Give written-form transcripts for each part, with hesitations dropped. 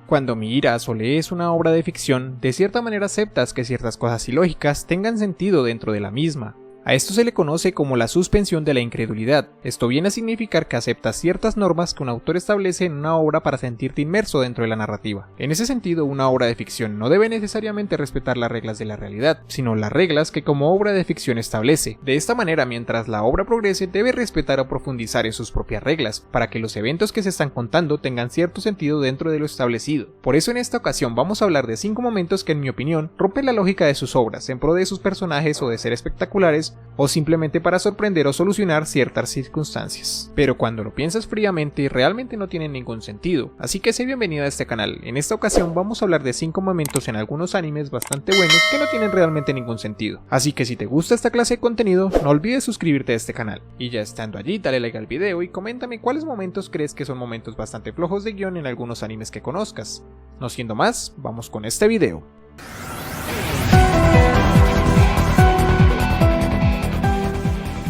Cuando miras o lees una obra de ficción, de cierta manera aceptas que ciertas cosas ilógicas tengan sentido dentro de la misma. A esto se le conoce como la suspensión de la incredulidad. Esto viene a significar que aceptas ciertas normas que un autor establece en una obra para sentirte inmerso dentro de la narrativa. En ese sentido, una obra de ficción no debe necesariamente respetar las reglas de la realidad, sino las reglas que como obra de ficción establece. De esta manera, mientras la obra progrese, debe respetar o profundizar en sus propias reglas, para que los eventos que se están contando tengan cierto sentido dentro de lo establecido. Por eso en esta ocasión vamos a hablar de 5 momentos que en mi opinión rompen la lógica de sus obras en pro de sus personajes o de ser espectaculares, o simplemente para sorprender o solucionar ciertas circunstancias. Pero cuando lo piensas fríamente, realmente no tienen ningún sentido, así que sé bienvenido a este canal. En esta ocasión vamos a hablar de 5 momentos en algunos animes bastante buenos que no tienen realmente ningún sentido. Así que si te gusta esta clase de contenido, no olvides suscribirte a este canal. Y ya estando allí, dale like al video y coméntame cuáles momentos crees que son momentos bastante flojos de guión en algunos animes que conozcas. No siendo más, vamos con este video.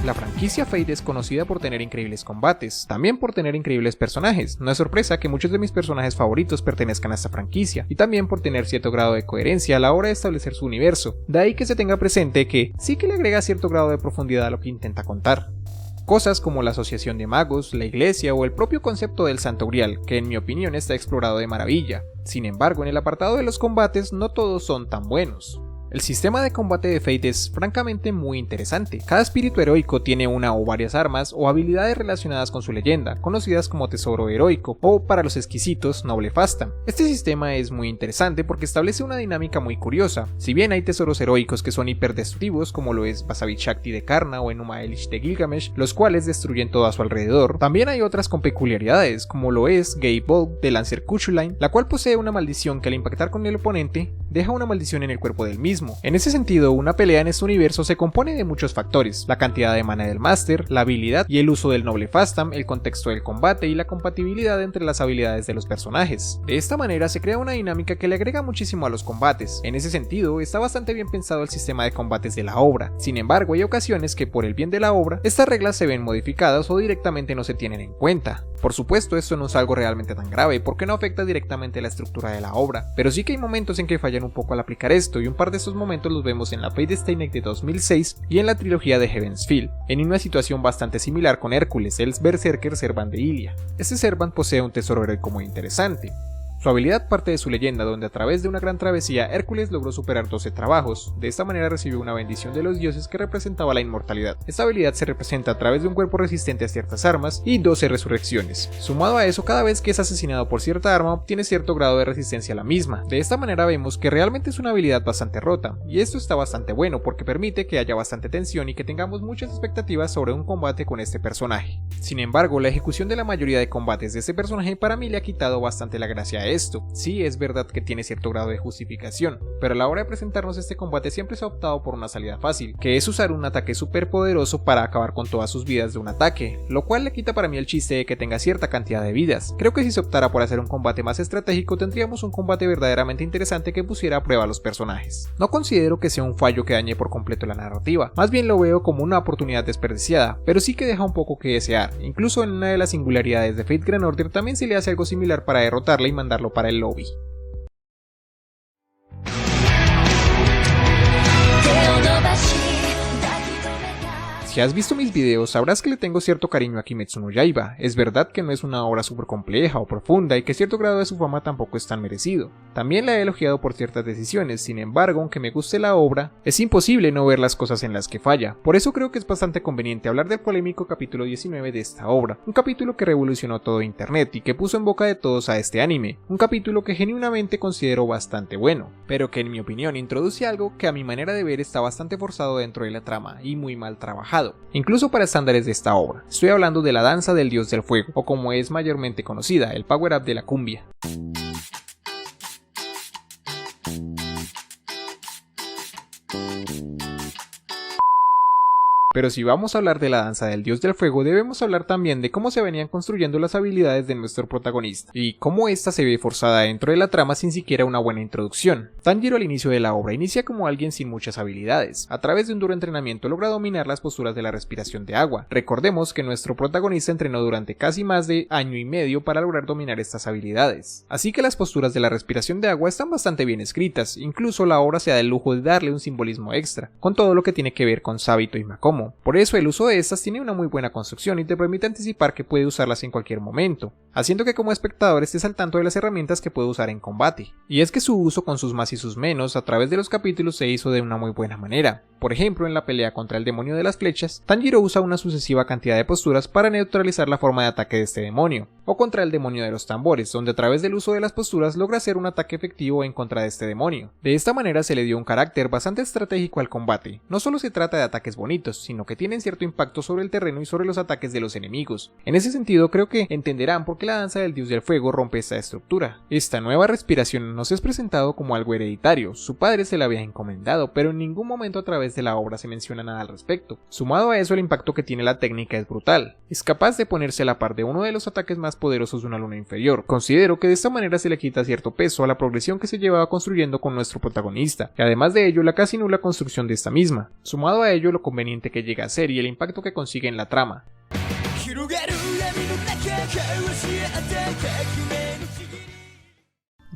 La franquicia Fate es conocida por tener increíbles combates, también por tener increíbles personajes. No es sorpresa que muchos de mis personajes favoritos pertenezcan a esta franquicia, y también por tener cierto grado de coherencia a la hora de establecer su universo. De ahí que se tenga presente que sí que le agrega cierto grado de profundidad a lo que intenta contar. Cosas como la asociación de magos, la iglesia o el propio concepto del Santo Grial, que en mi opinión está explorado de maravilla. Sin embargo, en el apartado de los combates no todos son tan buenos. El sistema de combate de Fate es francamente muy interesante. Cada espíritu heroico tiene una o varias armas o habilidades relacionadas con su leyenda, conocidas como tesoro heroico o, para los exquisitos, noble Fastam. Este sistema es muy interesante porque establece una dinámica muy curiosa. Si bien hay tesoros heroicos que son hiperdestructivos, como lo es Vasavi Shakti de Karna o Enuma Elish de Gilgamesh, los cuales destruyen todo a su alrededor, también hay otras con peculiaridades, como lo es Gay Bolt de Lancer Kuchulain, la cual posee una maldición que al impactar con el oponente, deja una maldición en el cuerpo del mismo. En ese sentido, una pelea en este universo se compone de muchos factores: la cantidad de mana del máster, la habilidad y el uso del noble Fastam, el contexto del combate y la compatibilidad entre las habilidades de los personajes. De esta manera se crea una dinámica que le agrega muchísimo a los combates. En ese sentido, está bastante bien pensado el sistema de combates de la obra. Sin embargo, hay ocasiones que por el bien de la obra, estas reglas se ven modificadas o directamente no se tienen en cuenta. Por supuesto, esto no es algo realmente tan grave porque no afecta directamente la estructura de la obra, pero sí que hay momentos en que fallan un poco al aplicar esto, y un par de estos momentos los vemos en la Fate Stay Night de 2006 y en la trilogía de Heaven's Feel, en una situación bastante similar con Hércules, el berserker Servant de Ilia. Este Servant posee un tesoro heroico muy interesante. Su habilidad parte de su leyenda, donde a través de una gran travesía Hércules logró superar 12 trabajos. De esta manera recibió una bendición de los dioses que representaba la inmortalidad. Esta habilidad se representa a través de un cuerpo resistente a ciertas armas y 12 resurrecciones. Sumado a eso, cada vez que es asesinado por cierta arma obtiene cierto grado de resistencia a la misma. De esta manera vemos que realmente es una habilidad bastante rota, y esto está bastante bueno porque permite que haya bastante tensión y que tengamos muchas expectativas sobre un combate con este personaje. Sin embargo, la ejecución de la mayoría de combates de este personaje para mí le ha quitado bastante la gracia a esto. Sí, es verdad que tiene cierto grado de justificación, pero a la hora de presentarnos este combate siempre se ha optado por una salida fácil, que es usar un ataque súper poderoso para acabar con todas sus vidas de un ataque, lo cual le quita para mí el chiste de que tenga cierta cantidad de vidas. Creo que si se optara por hacer un combate más estratégico tendríamos un combate verdaderamente interesante que pusiera a prueba a los personajes. No considero que sea un fallo que dañe por completo la narrativa, más bien lo veo como una oportunidad desperdiciada, pero sí que deja un poco que desear. Incluso en una de las singularidades de Fate Grand Order también se le hace algo similar para derrotarla y mandarlo para el lobby. Si has visto mis videos sabrás que le tengo cierto cariño a Kimetsu no Yaiba. Es verdad que no es una obra súper compleja o profunda y que cierto grado de su fama tampoco es tan merecido. También la he elogiado por ciertas decisiones, sin embargo, aunque me guste la obra, es imposible no ver las cosas en las que falla. Por eso creo que es bastante conveniente hablar del polémico capítulo 19 de esta obra, un capítulo que revolucionó todo internet y que puso en boca de todos a este anime, un capítulo que genuinamente considero bastante bueno, pero que en mi opinión introduce algo que a mi manera de ver está bastante forzado dentro de la trama y muy mal trabajado. Incluso para estándares de esta obra. Estoy hablando de la danza del dios del fuego, o como es mayormente conocida, el power up de la cumbia. Pero si vamos a hablar de la danza del dios del fuego, debemos hablar también de cómo se venían construyendo las habilidades de nuestro protagonista, y cómo ésta se ve forzada dentro de la trama sin siquiera una buena introducción. Tanjiro al inicio de la obra inicia como alguien sin muchas habilidades. A través de un duro entrenamiento logra dominar las posturas de la respiración de agua. Recordemos que nuestro protagonista entrenó durante casi más de año y medio para lograr dominar estas habilidades. Así que las posturas de la respiración de agua están bastante bien escritas, incluso la obra se da el lujo de darle un simbolismo extra, con todo lo que tiene que ver con Sabito y Makomo. Por eso el uso de estas tiene una muy buena construcción y te permite anticipar que puede usarlas en cualquier momento, haciendo que como espectador estés al tanto de las herramientas que puede usar en combate. Y es que su uso con sus más y sus menos a través de los capítulos se hizo de una muy buena manera. Por ejemplo, en la pelea contra el demonio de las flechas, Tanjiro usa una sucesiva cantidad de posturas para neutralizar la forma de ataque de este demonio, o contra el demonio de los tambores, donde a través del uso de las posturas logra hacer un ataque efectivo en contra de este demonio. De esta manera se le dio un carácter bastante estratégico al combate. No solo se trata de ataques bonitos, sino que tienen cierto impacto sobre el terreno y sobre los ataques de los enemigos. En ese sentido, creo que entenderán por qué la danza del dios del fuego rompe esta estructura. Esta nueva respiración nos es presentado como algo hereditario. Su padre se la había encomendado, pero en ningún momento a través de la obra se menciona nada al respecto. Sumado a eso, el impacto que tiene la técnica es brutal. Es capaz de ponerse a la par de uno de los ataques más poderosos de una luna inferior. Considero que de esta manera se le quita cierto peso a la progresión que se llevaba construyendo con nuestro protagonista, y además de ello la casi nula construcción de esta misma. Sumado a ello lo conveniente que llega a ser y el impacto que consigue en la trama.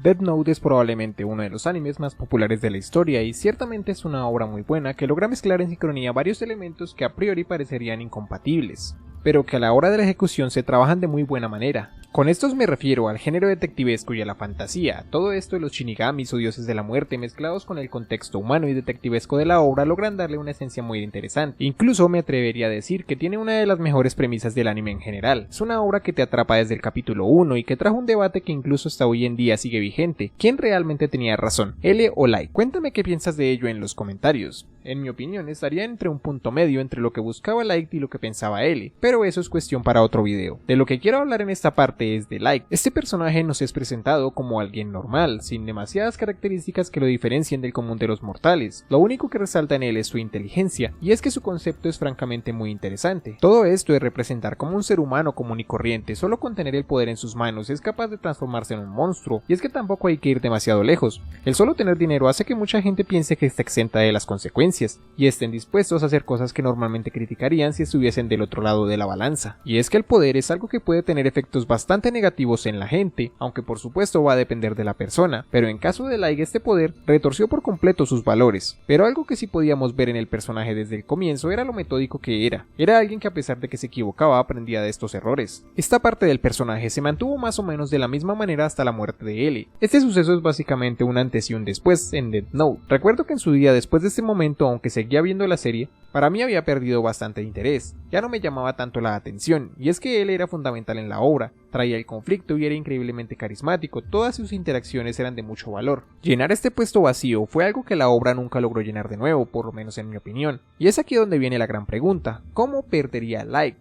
Death Note es probablemente uno de los animes más populares de la historia y ciertamente es una obra muy buena que logra mezclar en sincronía varios elementos que a priori parecerían incompatibles, pero que a la hora de la ejecución se trabajan de muy buena manera. Con estos me refiero al género detectivesco y a la fantasía. Todo esto de los shinigamis o dioses de la muerte mezclados con el contexto humano y detectivesco de la obra logran darle una esencia muy interesante. Incluso me atrevería a decir que tiene una de las mejores premisas del anime en general. Es una obra que te atrapa desde el capítulo 1 y que trajo un debate que incluso hasta hoy en día sigue vigente. ¿Quién realmente tenía razón? ¿L o Light? Cuéntame qué piensas de ello en los comentarios. En mi opinión estaría entre un punto medio entre lo que buscaba Light y lo que pensaba L, pero eso es cuestión para otro video. De lo que quiero hablar en esta parte es de Light. Este personaje nos es presentado como alguien normal, sin demasiadas características que lo diferencien del común de los mortales. Lo único que resalta en él es su inteligencia, y es que su concepto es francamente muy interesante. Todo esto de representar como un ser humano común y corriente, solo con tener el poder en sus manos es capaz de transformarse en un monstruo, y es que tampoco hay que ir demasiado lejos. El solo tener dinero hace que mucha gente piense que está exenta de las consecuencias, y estén dispuestos a hacer cosas que normalmente criticarían si estuviesen del otro lado de la balanza. Y es que el poder es algo que puede tener efectos bastante negativos en la gente, aunque por supuesto va a depender de la persona, pero en caso de Light este poder retorció por completo sus valores. Pero algo que sí podíamos ver en el personaje desde el comienzo era lo metódico que era. Era alguien que a pesar de que se equivocaba aprendía de estos errores. Esta parte del personaje se mantuvo más o menos de la misma manera hasta la muerte de L. Este suceso es básicamente un antes y un después en Death Note. Recuerdo que en su día después de este momento, aunque seguía viendo la serie, para mí había perdido bastante interés, ya no me llamaba tanto la atención, y es que él era fundamental en la obra, traía el conflicto y era increíblemente carismático, todas sus interacciones eran de mucho valor. Llenar este puesto vacío fue algo que la obra nunca logró llenar de nuevo, por lo menos en mi opinión, y es aquí donde viene la gran pregunta, ¿cómo perdería Light?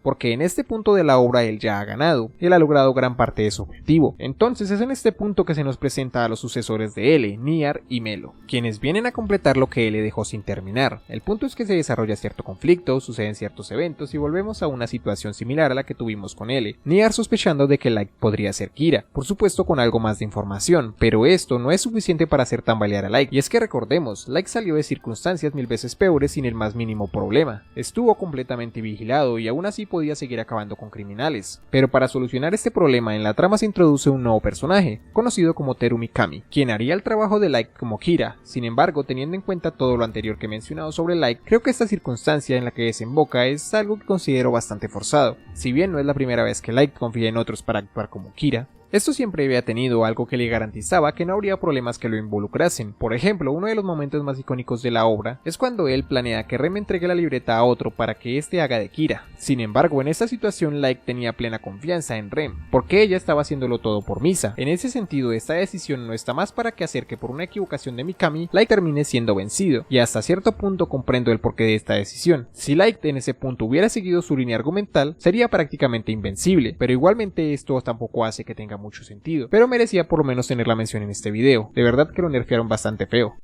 Porque en este punto de la obra él ya ha ganado, él ha logrado gran parte de su objetivo. Entonces es en este punto que se nos presenta a los sucesores de L, Niar y Melo, quienes vienen a completar lo que L dejó sin terminar. El punto es que se desarrolla cierto conflicto, suceden ciertos eventos y volvemos a una situación similar a la que tuvimos con L, Niar sospechando de que Light podría ser Kira, por supuesto con algo más de información, pero esto no es suficiente para hacer tambalear a Light, y es que recordemos, Light salió de circunstancias 1000 veces peores sin el más mínimo problema, estuvo completamente vigilado y aún así podía seguir acabando con criminales. Pero para solucionar este problema en la trama se introduce un nuevo personaje, conocido como Teru Mikami, quien haría el trabajo de Light como Kira. Sin embargo, teniendo en cuenta todo lo anterior que he mencionado sobre Light, creo que esta circunstancia en la que desemboca es algo que considero bastante forzado. Si bien no es la primera vez que Light confía en otros para actuar como Kira, esto siempre había tenido algo que le garantizaba que no habría problemas que lo involucrasen. Por ejemplo, uno de los momentos más icónicos de la obra es cuando él planea que Rem entregue la libreta a otro para que éste haga de Kira. Sin embargo, en esta situación Light tenía plena confianza en Rem, porque ella estaba haciéndolo todo por Misa. En ese sentido, esta decisión no está más para que hacer que por una equivocación de Mikami, Light termine siendo vencido, y hasta cierto punto comprendo el porqué de esta decisión. Si Light en ese punto hubiera seguido su línea argumental, sería prácticamente invencible, pero igualmente esto tampoco hace que tenga mucho sentido, pero merecía por lo menos tener la mención en este video. De verdad que lo nerfearon bastante feo.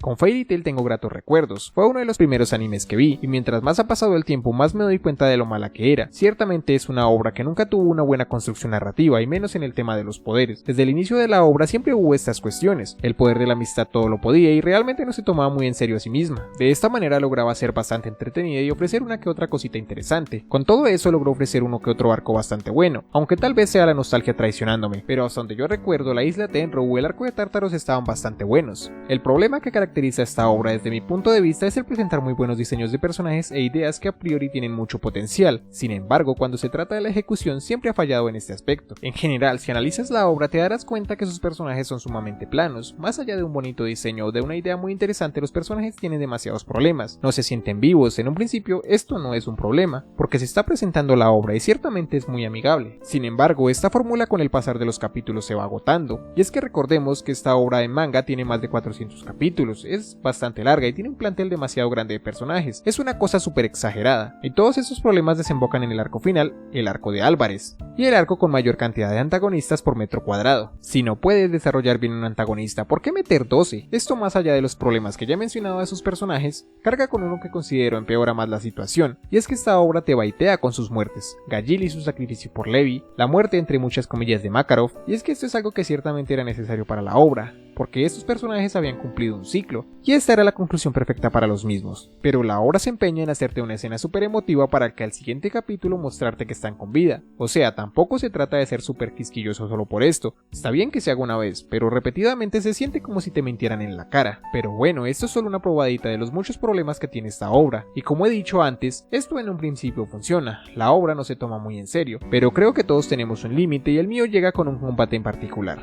Con Fairy Tail tengo gratos recuerdos, fue uno de los primeros animes que vi, y mientras más ha pasado el tiempo más me doy cuenta de lo mala que era. Ciertamente es una obra que nunca tuvo una buena construcción narrativa, y menos en el tema de los poderes. Desde el inicio de la obra siempre hubo estas cuestiones, el poder de la amistad todo lo podía y realmente no se tomaba muy en serio a sí misma. De esta manera lograba ser bastante entretenida y ofrecer una que otra cosita interesante. Con todo eso logró ofrecer uno que otro arco bastante bueno, aunque tal vez sea la nostalgia traicionándome, pero hasta donde yo recuerdo la isla Tenrou o el arco de Tártaros estaban bastante buenos. El problema que caracteriza esta obra desde mi punto de vista es el presentar muy buenos diseños de personajes e ideas que a priori tienen mucho potencial. Sin embargo, cuando se trata de la ejecución siempre ha fallado en este aspecto. En general, si analizas la obra te darás cuenta que sus personajes son sumamente planos. Más allá de un bonito diseño o de una idea muy interesante, los personajes tienen demasiados problemas. No se sienten vivos. En un principio esto no es un problema, porque se está presentando la obra y ciertamente es muy amigable. Sin embargo, esta fórmula con el pasar de los capítulos se va agotando. Y es que recordemos que esta obra en manga tiene más de 400 capítulos, es bastante larga y tiene un plantel demasiado grande de personajes. Es una cosa súper exagerada. Y todos esos problemas desembocan en el arco final, el arco de Álvarez, y el arco con mayor cantidad de antagonistas por metro cuadrado. Si no puedes desarrollar bien un antagonista, ¿por qué meter 12? Esto, más allá de los problemas que ya he mencionado de sus personajes, carga con uno que considero empeora más la situación, y es que esta obra te baitea con sus muertes, Gallil y su sacrificio por Levi, la muerte entre muchas comillas de Makarov, y es que esto es algo que ciertamente era necesario para la obra, porque estos personajes habían cumplido un ciclo, y esta era la conclusión perfecta para los mismos. Pero la obra se empeña en hacerte una escena súper emotiva para que al siguiente capítulo mostrarte que están con vida. O sea, tampoco se trata de ser súper quisquilloso solo por esto. Está bien que se haga una vez, pero repetidamente se siente como si te mintieran en la cara. Pero bueno, esto es solo una probadita de los muchos problemas que tiene esta obra, y como he dicho antes, esto en un principio funciona, la obra no se toma muy en serio, pero creo que todos tenemos un límite y el mío llega con un combate en particular.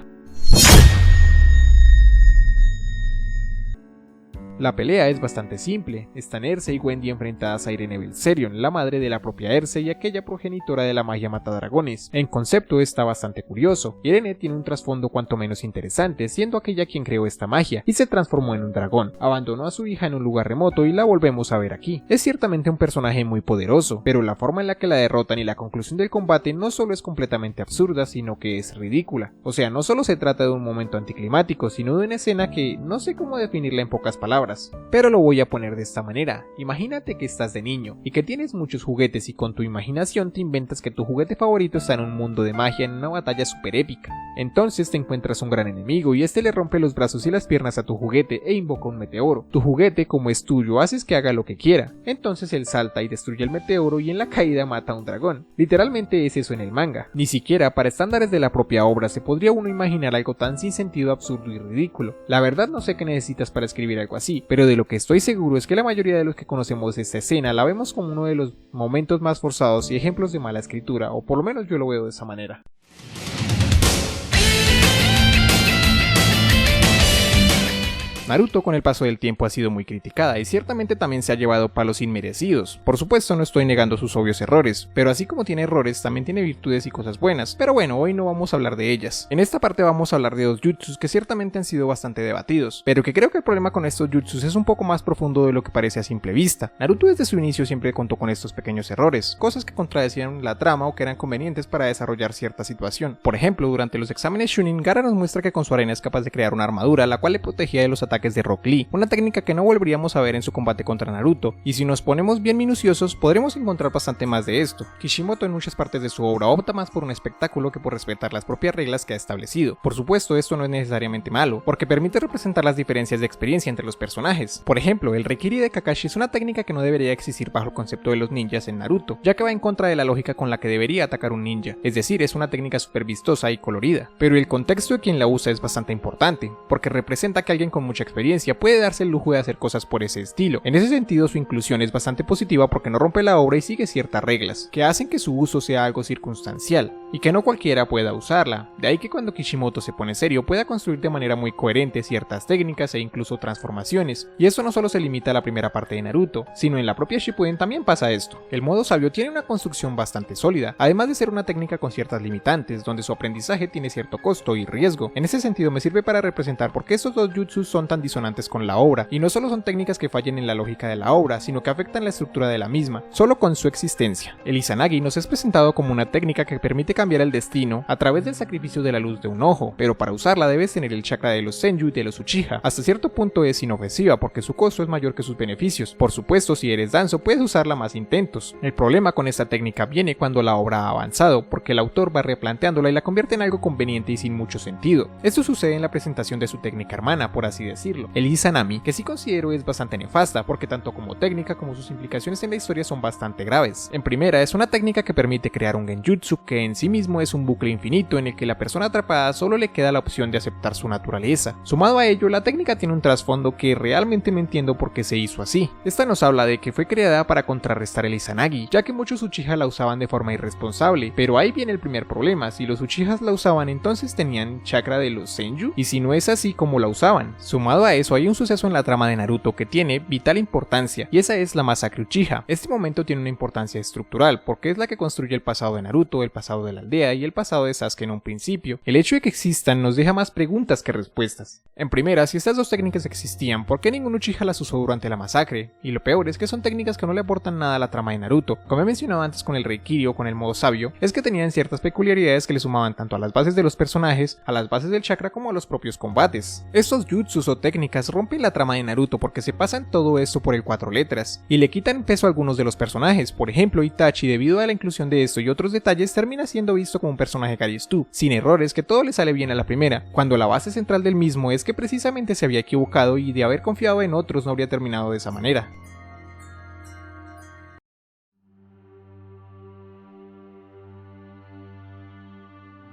La pelea es bastante simple, están Erse y Wendy enfrentadas a Irene Belserion, la madre de la propia Erse y aquella progenitora de la magia matadragones. En concepto está bastante curioso, Irene tiene un trasfondo cuanto menos interesante, siendo aquella quien creó esta magia y se transformó en un dragón, abandonó a su hija en un lugar remoto y la volvemos a ver aquí. Es ciertamente un personaje muy poderoso, pero la forma en la que la derrotan y la conclusión del combate no solo es completamente absurda, sino que es ridícula. O sea, no solo se trata de un momento anticlimático, sino de una escena que no sé cómo definirla en pocas palabras. Pero lo voy a poner de esta manera. Imagínate que estás de niño y que tienes muchos juguetes y con tu imaginación te inventas que tu juguete favorito está en un mundo de magia en una batalla super épica. Entonces te encuentras un gran enemigo y este le rompe los brazos y las piernas a tu juguete e invoca un meteoro. Tu juguete, como es tuyo, haces que haga lo que quiera. Entonces él salta y destruye el meteoro y en la caída mata a un dragón. Literalmente es eso en el manga. Ni siquiera para estándares de la propia obra se podría uno imaginar algo tan sin sentido, absurdo y ridículo. La verdad no sé qué necesitas para escribir algo así, pero de lo que estoy seguro es que la mayoría de los que conocemos esta escena la vemos como uno de los momentos más forzados y ejemplos de mala escritura, o por lo menos yo lo veo de esa manera. Naruto con el paso del tiempo ha sido muy criticada y ciertamente también se ha llevado palos inmerecidos. Por supuesto no estoy negando sus obvios errores, pero así como tiene errores también tiene virtudes y cosas buenas, pero bueno, hoy no vamos a hablar de ellas. En esta parte vamos a hablar de dos jutsus que ciertamente han sido bastante debatidos, pero que creo que el problema con estos jutsus es un poco más profundo de lo que parece a simple vista. Naruto desde su inicio siempre contó con estos pequeños errores, cosas que contradecían la trama o que eran convenientes para desarrollar cierta situación. Por ejemplo, durante los exámenes Chunin, Gaara nos muestra que con su arena es capaz de crear una armadura, la cual le protegía de los ataques de Rock Lee, una técnica que no volveríamos a ver en su combate contra Naruto, y si nos ponemos bien minuciosos podremos encontrar bastante más de esto. Kishimoto en muchas partes de su obra opta más por un espectáculo que por respetar las propias reglas que ha establecido. Por supuesto esto no es necesariamente malo, porque permite representar las diferencias de experiencia entre los personajes. Por ejemplo, el Rikiri de Kakashi es una técnica que no debería existir bajo el concepto de los ninjas en Naruto, ya que va en contra de la lógica con la que debería atacar un ninja, es decir, es una técnica súper vistosa y colorida, pero el contexto de quien la usa es bastante importante, porque representa que alguien con mucha experiencia puede darse el lujo de hacer cosas por ese estilo. En ese sentido su inclusión es bastante positiva porque no rompe la obra y sigue ciertas reglas, que hacen que su uso sea algo circunstancial, y que no cualquiera pueda usarla. De ahí que cuando Kishimoto se pone serio pueda construir de manera muy coherente ciertas técnicas e incluso transformaciones, y eso no solo se limita a la primera parte de Naruto, sino en la propia Shippuden también pasa esto. El modo sabio tiene una construcción bastante sólida, además de ser una técnica con ciertas limitantes, donde su aprendizaje tiene cierto costo y riesgo. En ese sentido me sirve para representar por qué estos dos jutsus son tan tan disonantes con la obra, y no solo son técnicas que fallen en la lógica de la obra, sino que afectan la estructura de la misma, solo con su existencia. El Izanagi nos es presentado como una técnica que permite cambiar el destino a través del sacrificio de la luz de un ojo, pero para usarla debes tener el chakra de los Senju y de los Uchiha. Hasta cierto punto es inofensiva porque su costo es mayor que sus beneficios. Por supuesto, si eres danzo puedes usarla más intentos. El problema con esta técnica viene cuando la obra ha avanzado, porque el autor va replanteándola y la convierte en algo conveniente y sin mucho sentido. Esto sucede en la presentación de su técnica hermana, por así decirlo, el Izanami, que sí considero es bastante nefasta, porque tanto como técnica como sus implicaciones en la historia son bastante graves. En primera, es una técnica que permite crear un genjutsu que en sí mismo es un bucle infinito en el que la persona atrapada solo le queda la opción de aceptar su naturaleza. Sumado a ello, la técnica tiene un trasfondo que realmente me entiendo por qué se hizo así. Esta nos habla de que fue creada para contrarrestar el Izanagi, ya que muchos Uchiha la usaban de forma irresponsable, pero ahí viene el primer problema: si los Uchihas la usaban entonces tenían chakra de los Senju, y si no es así, ¿cómo la usaban? Sumado a eso, hay un suceso en la trama de Naruto que tiene vital importancia, y esa es la masacre Uchiha. Este momento tiene una importancia estructural, porque es la que construye el pasado de Naruto, el pasado de la aldea y el pasado de Sasuke en un principio. El hecho de que existan nos deja más preguntas que respuestas. En primera, si estas dos técnicas existían, ¿por qué ningún Uchiha las usó durante la masacre? Y lo peor es que son técnicas que no le aportan nada a la trama de Naruto. Como he mencionado antes con el Reikiri o con el modo sabio, es que tenían ciertas peculiaridades que le sumaban tanto a las bases de los personajes, a las bases del chakra como a los propios combates. Estos jutsus o técnicas rompen la trama de Naruto porque se pasan todo esto por el 4 letras, y le quitan peso a algunos de los personajes. Por ejemplo, Itachi, debido a la inclusión de esto y otros detalles, termina siendo visto como un personaje Kariestu, sin errores, que todo le sale bien a la primera, cuando la base central del mismo es que precisamente se había equivocado y de haber confiado en otros no habría terminado de esa manera.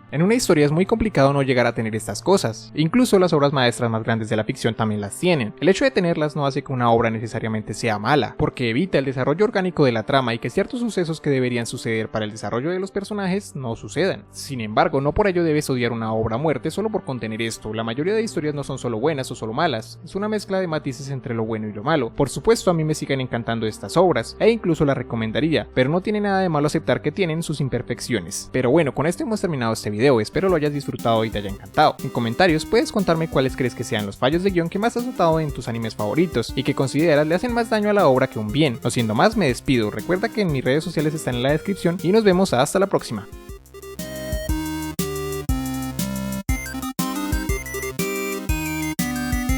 En una historia es muy complicado no llegar a tener estas cosas, incluso las obras maestras más grandes de la ficción también las tienen. El hecho de tenerlas no hace que una obra necesariamente sea mala, porque evita el desarrollo orgánico de la trama y que ciertos sucesos que deberían suceder para el desarrollo de los personajes no sucedan. Sin embargo, no por ello debes odiar una obra a muerte solo por contener esto. La mayoría de historias no son solo buenas o solo malas, es una mezcla de matices entre lo bueno y lo malo. Por supuesto, a mí me siguen encantando estas obras, e incluso las recomendaría, pero no tiene nada de malo aceptar que tienen sus imperfecciones. Pero bueno, con esto hemos terminado este video. Espero lo hayas disfrutado y te haya encantado. En comentarios puedes contarme cuáles crees que sean los fallos de guión que más has notado en tus animes favoritos y que consideras le hacen más daño a la obra que un bien. No siendo más, me despido. Recuerda que en mis redes sociales están en la descripción y nos vemos hasta la próxima.